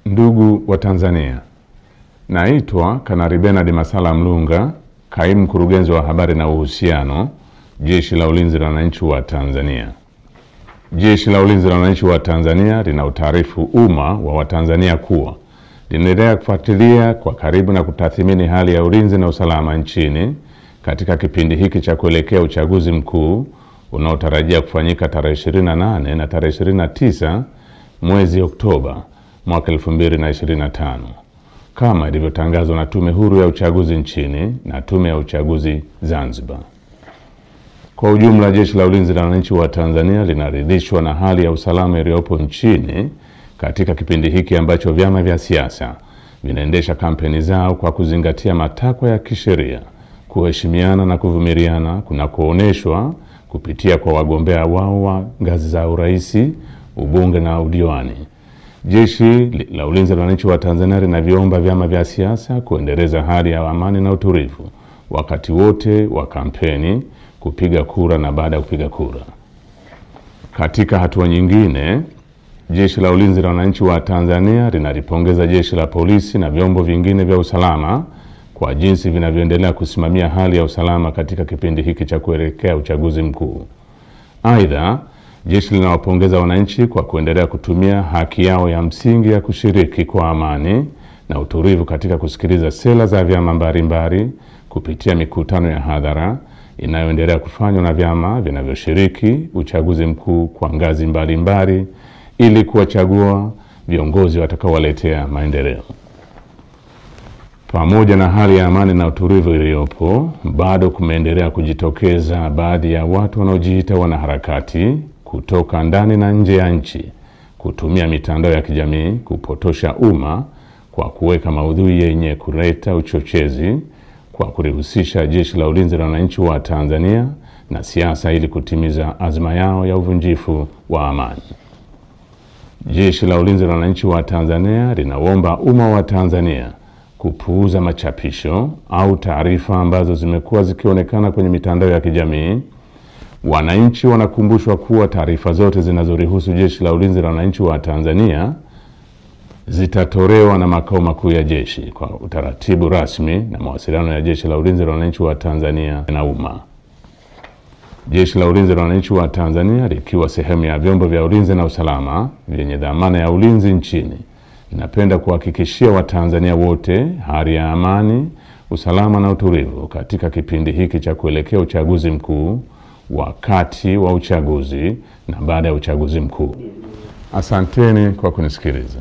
Ndugu wa Tanzania, naitwa Kanali Bernard Masala Mlunga, kaimu mkurugenzi wa habari na uhusiano, Jeshi la Ulinzi la Wananchi wa Tanzania. Jeshi la Ulinzi la Wananchi wa Tanzania linautaarifu umma wa Watanzania kuwa linaendelea kufuatilia kwa karibu na kutathmini hali ya ulinzi na usalama nchini katika kipindi hiki cha kuelekea uchaguzi mkuu unaotarajia kufanyika tarehe 28 na tarehe 29 mwezi Oktoba mwaka 2025 kama ilivyotangazwa na Tume Huru ya Uchaguzi nchini na Tume ya Uchaguzi Zanzibar. Kwa ujumla, Jeshi la Ulinzi la Wananchi wa Tanzania linaridhishwa na hali ya usalama iliyopo nchini katika kipindi hiki ambacho vyama vya siasa vinaendesha kampeni zao kwa kuzingatia matakwa ya kisheria, kuheshimiana na kuvumiliana kunakooneshwa kupitia kwa wagombea wao wa ngazi za urais, ubunge na udiwani. Jeshi la Ulinzi la Wananchi wa Tanzania linaviomba vyama vya siasa kuendeleza hali ya amani na utulivu wakati wote wa kampeni, kupiga kura na baada ya kupiga kura. Katika hatua nyingine, Jeshi la Ulinzi la Wananchi wa Tanzania linalipongeza Jeshi la Polisi na vyombo vingine vya usalama kwa jinsi vinavyoendelea kusimamia hali ya usalama katika kipindi hiki cha kuelekea uchaguzi mkuu. Aidha, jeshi linawapongeza wananchi kwa kuendelea kutumia haki yao ya msingi ya kushiriki kwa amani na utulivu katika kusikiliza sera za vyama mbalimbali kupitia mikutano ya hadhara inayoendelea kufanywa na vyama vinavyoshiriki uchaguzi mkuu kwa ngazi mbalimbali ili kuwachagua viongozi watakaowaletea maendeleo. Pamoja na hali ya amani na utulivu iliyopo, bado kumeendelea kujitokeza baadhi ya watu wanaojiita wanaharakati kutoka ndani na nje ya nchi kutumia mitandao ya kijamii kupotosha umma kwa kuweka maudhui yenye kuleta uchochezi kwa kulihusisha Jeshi la Ulinzi la Wananchi wa Tanzania na siasa ili kutimiza azma yao ya uvunjifu wa amani. Jeshi la Ulinzi la Wananchi wa Tanzania linaomba umma wa Tanzania kupuuza machapisho au taarifa ambazo zimekuwa zikionekana kwenye mitandao ya kijamii. Wananchi wanakumbushwa kuwa taarifa zote zinazorihusu Jeshi la Ulinzi la Wananchi wa Tanzania zitatolewa na makao makuu ya jeshi kwa utaratibu rasmi na mawasiliano ya Jeshi la Ulinzi la Wananchi wa Tanzania na umma. Jeshi la Ulinzi la Wananchi wa Tanzania likiwa sehemu ya vyombo vya ulinzi na usalama vyenye dhamana ya ulinzi nchini, linapenda kuhakikishia Watanzania wote hali ya amani, usalama na utulivu katika kipindi hiki cha kuelekea uchaguzi mkuu, wakati wa uchaguzi na baada ya uchaguzi mkuu. Asanteni kwa kunisikiliza.